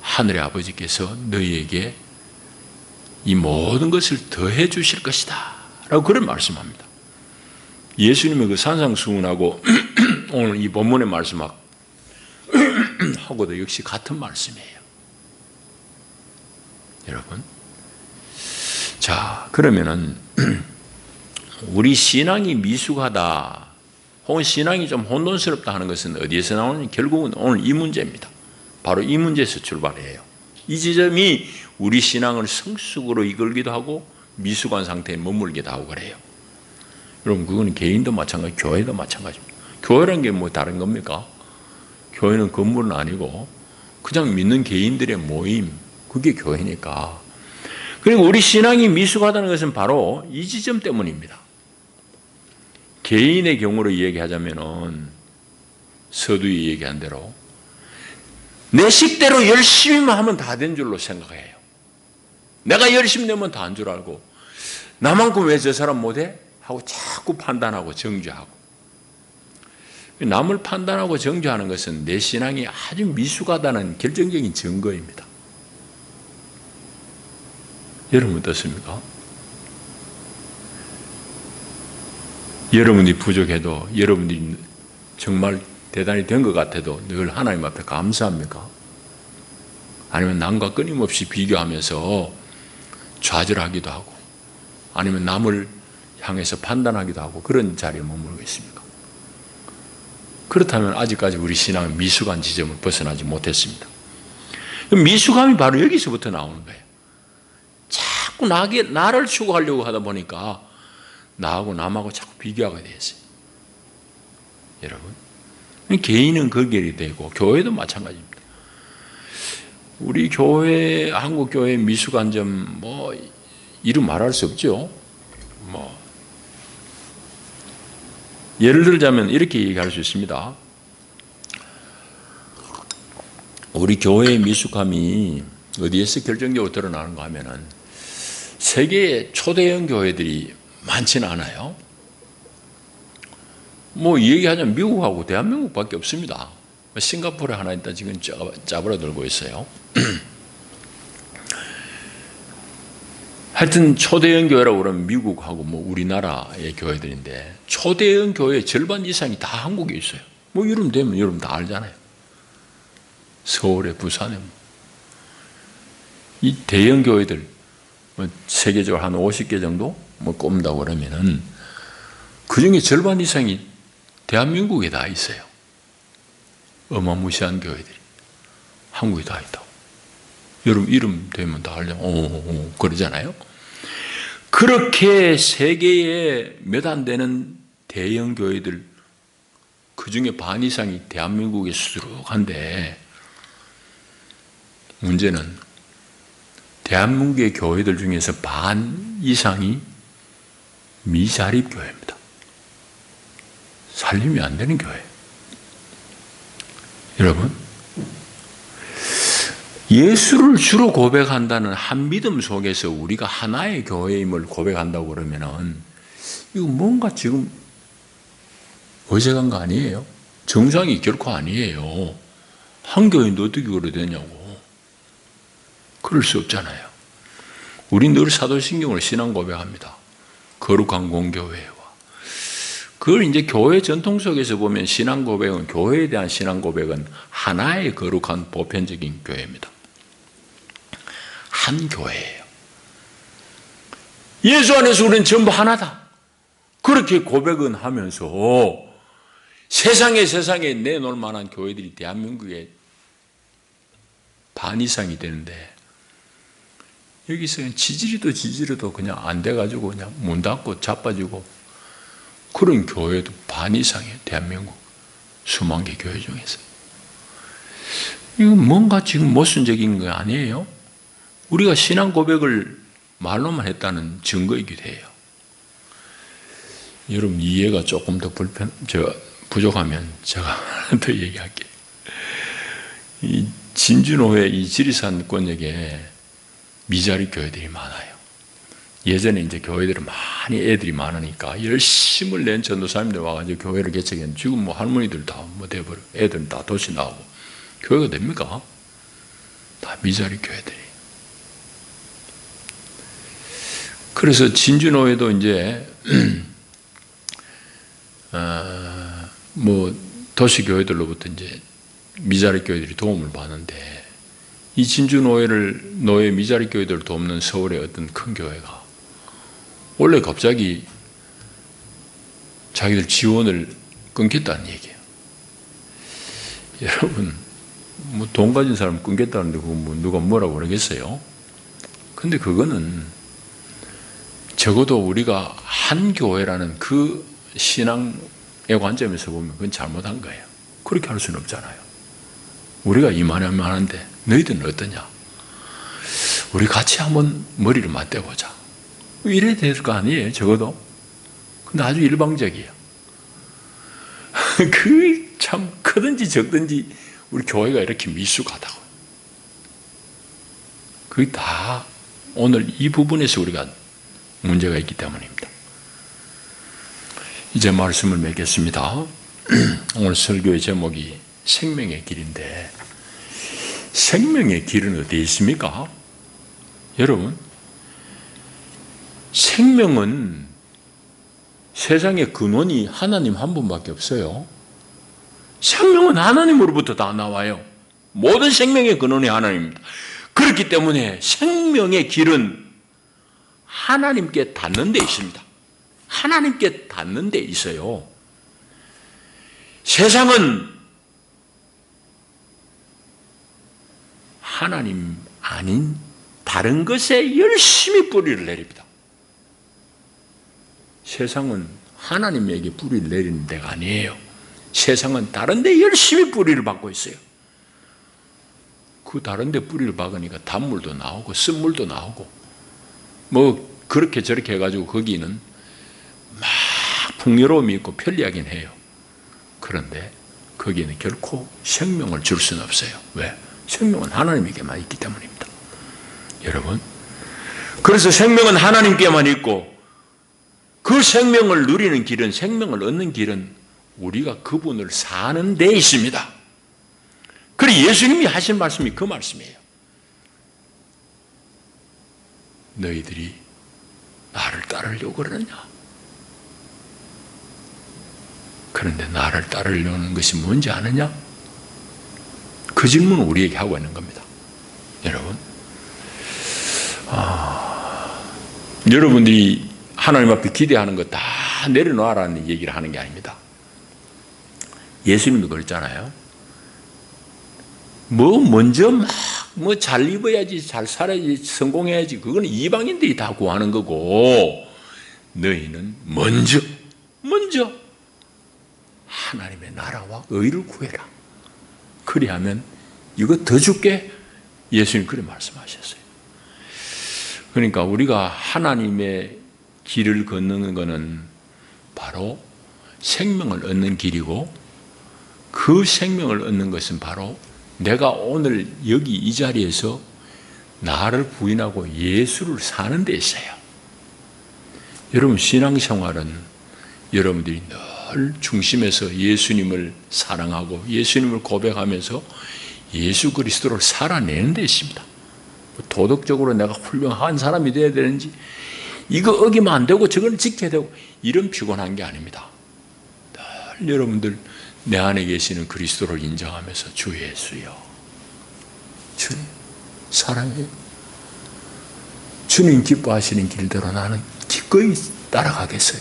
하늘의 아버지께서 너희에게 이 모든 것을 더해 주실 것이다 라고 그런 말씀합니다. 예수님의 그 산상수훈하고 오늘 이 본문의 말씀하고도 역시 같은 말씀이에요. 여러분, 자, 그러면은 우리 신앙이 미숙하다 혹은 신앙이 좀 혼돈스럽다 하는 것은 어디에서 나오느냐? 결국은 오늘 이 문제입니다. 바로 이 문제에서 출발해요. 이 지점이 우리 신앙을 성숙으로 이끌기도 하고 미숙한 상태에 머물기도 하고 그래요. 여러분, 그건 개인도 마찬가지, 교회도 마찬가지입니다. 교회라는 게 뭐 다른 겁니까? 교회는 건물은 아니고 그냥 믿는 개인들의 모임, 그게 교회니까. 그리고 우리 신앙이 미숙하다는 것은 바로 이 지점 때문입니다. 개인의 경우로 얘기하자면은 서두에 얘기한 대로 내 식대로 열심히만 하면 다 된 줄로 생각해요. 내가 열심히 되면 다 한 줄 알고 나만큼 왜 저 사람 못해? 하고 자꾸 판단하고 정죄하고. 남을 판단하고 정죄하는 것은 내 신앙이 아주 미숙하다는 결정적인 증거입니다. 여러분 어떻습니까? 여러분이 부족해도 여러분이 정말 대단히 된 것 같아도 늘 하나님 앞에 감사합니까? 아니면 남과 끊임없이 비교하면서 좌절하기도 하고 아니면 남을 향해서 판단하기도 하고 그런 자리에 머물고 있습니까? 그렇다면 아직까지 우리 신앙은 미숙한 지점을 벗어나지 못했습니다. 미숙함이 바로 여기서부터 나오는 거예요. 자꾸 나를 추구하려고 하다 보니까 나하고 남하고 자꾸 비교하게 되었어요. 여러분, 개인은 거기에 되고 교회도 마찬가지입니다. 우리 교회, 한국 교회 미숙한 점 이루 말할 수 없죠. 예를 들자면 이렇게 얘기할 수 있습니다. 우리 교회의 미숙함이 어디에서 결정적으로 드러나는가 하면은 세계의 초대형 교회들이 많지는 않아요. 얘기하자면 미국하고 대한민국밖에 없습니다. 싱가포르에 하나 있다 지금 짜부라들고 있어요. 하여튼 초대형 교회라고 그러면 미국하고 우리나라의 교회들인데 초대형 교회의 절반 이상이 다 한국에 있어요. 이름 되면 여러분 다 알잖아요. 서울에, 부산에. 이 대형 교회들 세계적으로 한 50개 정도 꼽는다고 그러면은 그 중에 절반 이상이 대한민국에 다 있어요. 어마무시한 교회들이 한국에 다 있다고. 여러분 이름 되면 다 알잖아요. 그러잖아요. 그렇게 세계에 몇 안 되는 대형 교회들 그 중에 반 이상이 대한민국에 수두룩한데 문제는 대한민국의 교회들 중에서 반 이상이 미자립 교회입니다. 살림이 안 되는 교회. 여러분, 예수를 주로 고백한다는 한 믿음 속에서 우리가 하나의 교회임을 고백한다고 그러면은 이거 뭔가 지금 어색한 거 아니에요? 정상이 결코 아니에요. 한 교회인데 어떻게 그래 되냐고. 그럴 수 없잖아요. 우리 늘 사도신경으로 신앙 고백합니다. 거룩한 공교회와. 그걸 이제 교회 전통 속에서 보면 신앙 고백은, 교회에 대한 신앙 고백은 하나의 거룩한 보편적인 교회입니다. 한 교회예요. 예수 안에서 우리는 전부 하나다. 그렇게 고백은 하면서 세상에 내놓을 만한 교회들이 대한민국에 반 이상이 되는데, 여기서 지지리도 그냥 안 돼가지고 그냥 문 닫고 자빠지고, 그런 교회도 반 이상이에요. 대한민국 수만 개 교회 중에서. 이건 뭔가 지금 모순적인 거 아니에요? 우리가 신앙 고백을 말로만 했다는 증거이기도 해요. 여러분 이해가 조금 더 부족하면 제가 하나 더 얘기할게요. 이 진주노회 이 지리산 권역에 미자리 교회들이 많아요. 예전에 이제 교회들은 많이 애들이 많으니까 열심을 낸 전도사님들 와가지고 교회를 개척했는데, 지금 뭐 할머니들 다 뭐 돼버려. 애들은 다 도시 나오고. 교회가 됩니까? 다 미자리 교회들이. 그래서 진주노회도 이제 뭐 도시 교회들로부터 이제 미자리 교회들이 도움을 받는데, 이 진주노회 미자리 교회들을 돕는 서울의 어떤 큰 교회가 원래 갑자기 자기들 지원을 끊겠다는 얘기예요. 여러분, 뭐 돈 가진 사람 끊겠다는데 그거 뭐 누가 뭐라고 그러겠어요? 근데 그거는 적어도 우리가 한 교회라는 그 신앙의 관점에서 보면 그건 잘못한 거예요. 그렇게 할 수는 없잖아요. 우리가 이만한데 너희들은 어떠냐? 우리 같이 한번 머리를 맞대보자. 이래야 될 거 아니에요, 적어도. 근데 아주 일방적이에요. 그 참 크든지 적든지 우리 교회가 이렇게 미숙하다고. 그게 다 오늘 이 부분에서 우리가 문제가 있기 때문입니다. 이제 말씀을 맺겠습니다. 오늘 설교의 제목이 생명의 길인데, 생명의 길은 어디에 있습니까? 여러분, 생명은 세상의 근원이 하나님 한 분밖에 없어요. 생명은 하나님으로부터 다 나와요. 모든 생명의 근원이 하나님입니다. 그렇기 때문에 생명의 길은 하나님께 닿는 데 있습니다. 하나님께 닿는 데 있어요. 세상은 하나님 아닌 다른 것에 열심히 뿌리를 내립니다. 세상은 하나님에게 뿌리를 내리는 데가 아니에요. 세상은 다른 데 열심히 뿌리를 받고 있어요. 그 다른 데 뿌리를 박으니까 단물도 나오고 쓴물도 나오고 뭐 그렇게 저렇게 해가지고 거기는 막 풍요로움이 있고 편리하긴 해요. 그런데 거기에는 결코 생명을 줄 수는 없어요. 왜? 생명은 하나님에게만 있기 때문입니다. 여러분, 그래서 생명은 하나님께만 있고, 그 생명을 누리는 길은, 생명을 얻는 길은 우리가 그분을 사는 데 있습니다. 그리고 예수님이 하신 말씀이 그 말씀이에요. 너희들이 나를 따르려고 그러느냐? 그런데 나를 따르려는 것이 뭔지 아느냐? 그 질문을 우리에게 하고 있는 겁니다. 여러분, 여러분들이 하나님 앞에 기대하는 거 다 내려놓아라는 얘기를 하는 게 아닙니다. 예수님도 그랬잖아요. 먼저 잘 입어야지, 잘 살아야지, 성공해야지, 그건 이방인들이 다 구하는 거고, 너희는 먼저 하나님의 나라와 의를 구해라. 그리하면 이거 더 줄게. 예수님 그렇게 말씀하셨어요. 그러니까 우리가 하나님의 길을 걷는 것은 바로 생명을 얻는 길이고, 그 생명을 얻는 것은 바로 내가 오늘 여기 이 자리에서 나를 부인하고 예수를 사는 데 있어요. 여러분, 신앙생활은 여러분들이 늘 중심에서 예수님을 사랑하고 예수님을 고백하면서 예수 그리스도를 살아내는 데 있습니다. 도덕적으로 내가 훌륭한 사람이 돼야 되는지, 이거 어기면 안 되고 저걸 지켜야 되고, 이런 피곤한 게 아닙니다. 늘 여러분들 내 안에 계시는 그리스도를 인정하면서 주 예수여, 주님 사랑해요. 주님 기뻐하시는 길대로 나는 기꺼이 따라가겠어요.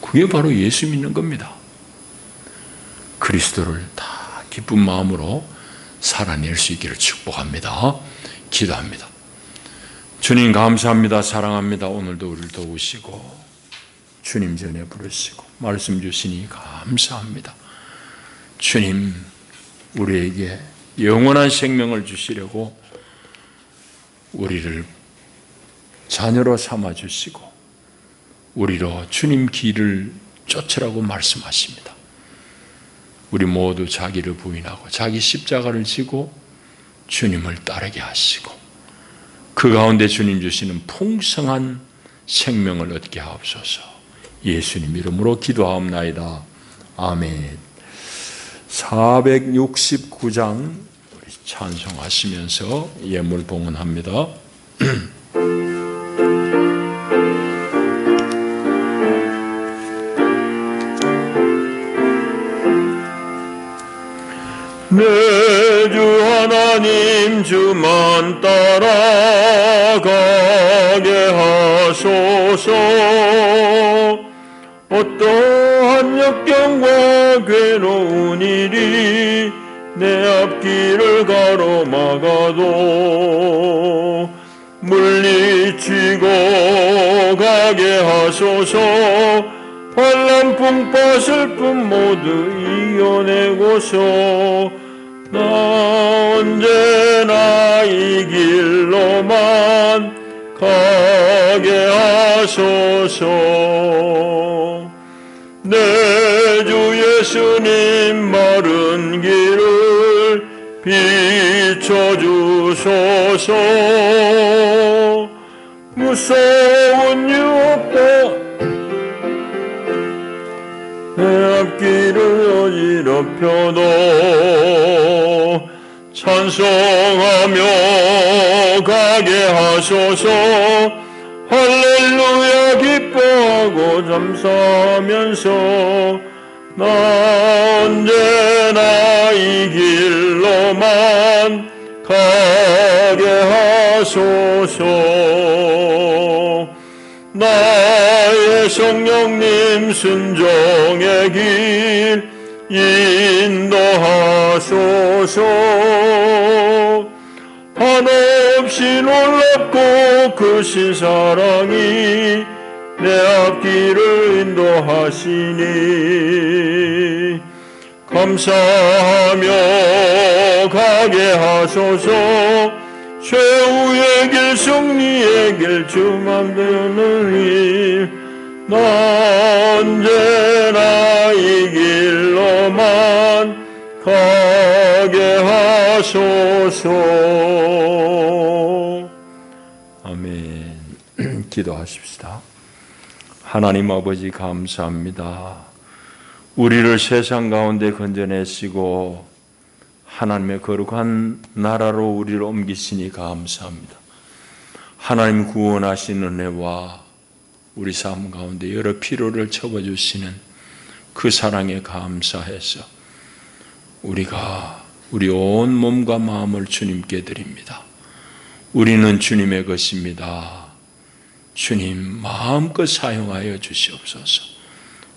그게 바로 예수 믿는 겁니다. 그리스도를 다 기쁜 마음으로 살아낼 수 있기를 축복합니다. 기도합니다. 주님 감사합니다. 사랑합니다. 오늘도 우리를 도우시고 주님 전에 부르시고 말씀 주시니 감사합니다. 주님, 우리에게 영원한 생명을 주시려고 우리를 자녀로 삼아 주시고 우리로 주님 길을 쫓으라고 말씀하십니다. 우리 모두 자기를 부인하고 자기 십자가를 지고 주님을 따르게 하시고 그 가운데 주님 주시는 풍성한 생명을 얻게 하옵소서. 예수님 이름으로 기도하옵나이다. 아멘. 469장 찬송하시면서 예물 봉헌합니다. 내 주 하나님 주만 따라가게 하소서. 어떠한 역경과 괴로운 일이 내 앞길을 가로막아도 물리치고 가게 하소서. 환난풍파 슬픔 모두 이겨내고서 나 언제나 이 길로만 가게 하소서. 내 주 예수님 마른 길을 비춰주소서. 무서운 유혹도 내 앞길을 어지럽혀도 찬송하며 가게 하소서. 할렐루야 기뻐하고 잠사하면서 나 언제나 이 길로만 가게 하소서. 나의 성령님 순종의 길 인도하소서. 한없이 놀랍고 크신 사랑이 내 앞길을 인도하시니 감사하며 가게 하소서. 최후의 길 승리의 길 주만 되는 일 나 언제나 이 길로만 가게 하소서. 아멘. 기도하십시다. 하나님 아버지 감사합니다. 우리를 세상 가운데 건져내시고 하나님의 거룩한 나라로 우리를 옮기시니 감사합니다. 하나님 구원하신 은혜와 우리 삶 가운데 여러 피로를 접어주시는 그 사랑에 감사해서 우리가 우리 온 몸과 마음을 주님께 드립니다. 우리는 주님의 것입니다. 주님 마음껏 사용하여 주시옵소서.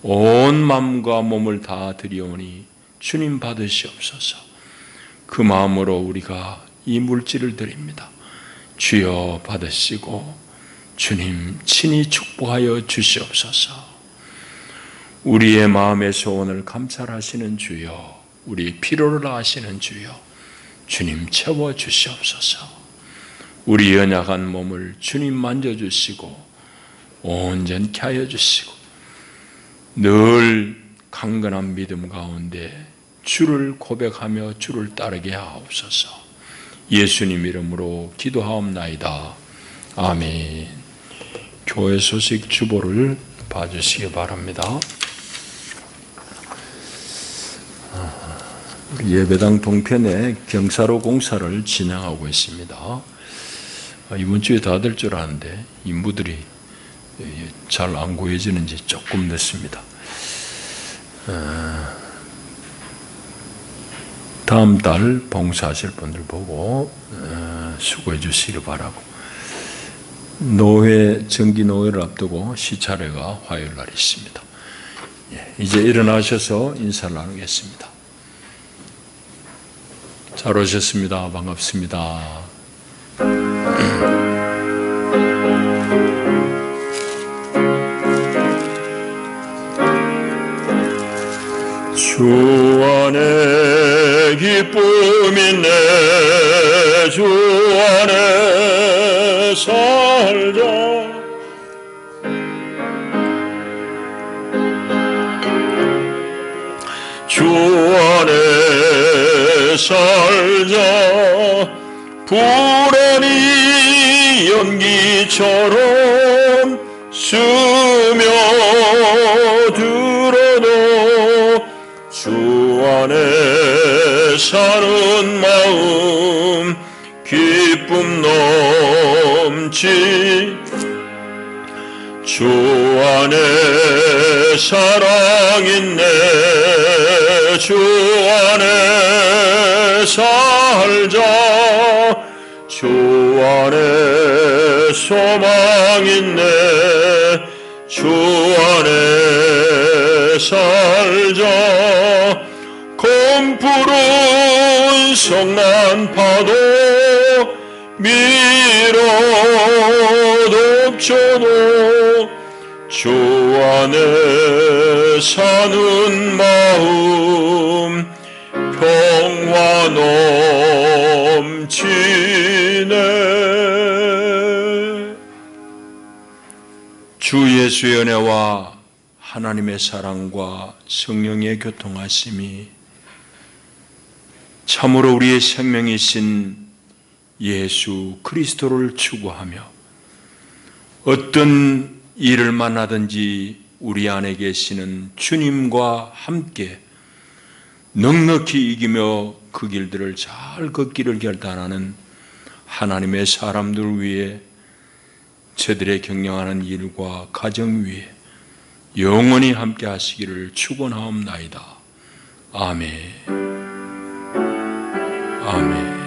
온 마음과 몸을 다 드리오니 주님 받으시옵소서. 그 마음으로 우리가 이 물질을 드립니다. 주여 받으시고 주님 친히 축복하여 주시옵소서. 우리의 마음의 소원을 감찰하시는 주여, 우리 피로를 아시는 주여, 주님 채워 주시옵소서. 우리 연약한 몸을 주님 만져주시고 온전케 하여 주시고 늘 강건한 믿음 가운데 주를 고백하며 주를 따르게 하옵소서. 예수님 이름으로 기도하옵나이다. 아멘. 교회 소식 주보를 봐주시기 바랍니다. 우리 예배당 동편에 경사로 공사를 진행하고 있습니다. 이번 주에 다 될 줄 아는데 인부들이 잘 안 구해지는지 조금 늦습니다. 다음 달 봉사하실 분들 보고 수고해 주시기 바라고, 정기 노회를 앞두고 시차례가 화요일 날 있습니다. 이제 일어나셔서 인사를 나누겠습니다. 잘 오셨습니다. 반갑습니다. 주 안에 기쁨 있네. 주 안에 살자. 주 안에 살자. 불안이 연기처럼 스며들어도 주 안에 사는 마음 기쁨 넘치. 주 안에 사랑 있네. 주 안에 살자. 주 안에 소망 있네. 주 안에 살자. 검푸른 성난 파도 밀어덮쳐도 주 안에 사는 마음 평화 넘치네. 주 예수의 은혜와 하나님의 사랑과 성령의 교통하심이 참으로 우리의 생명이신 예수 그리스도를 추구하며 어떤 일을 만나든지 우리 안에 계시는 주님과 함께 넉넉히 이기며 그 길들을 잘 걷기를 결단하는 하나님의 사람들 위해, 저들의 경영하는 일과 가정 위에 영원히 함께 하시기를 축원하옵나이다. 아멘. 아멘.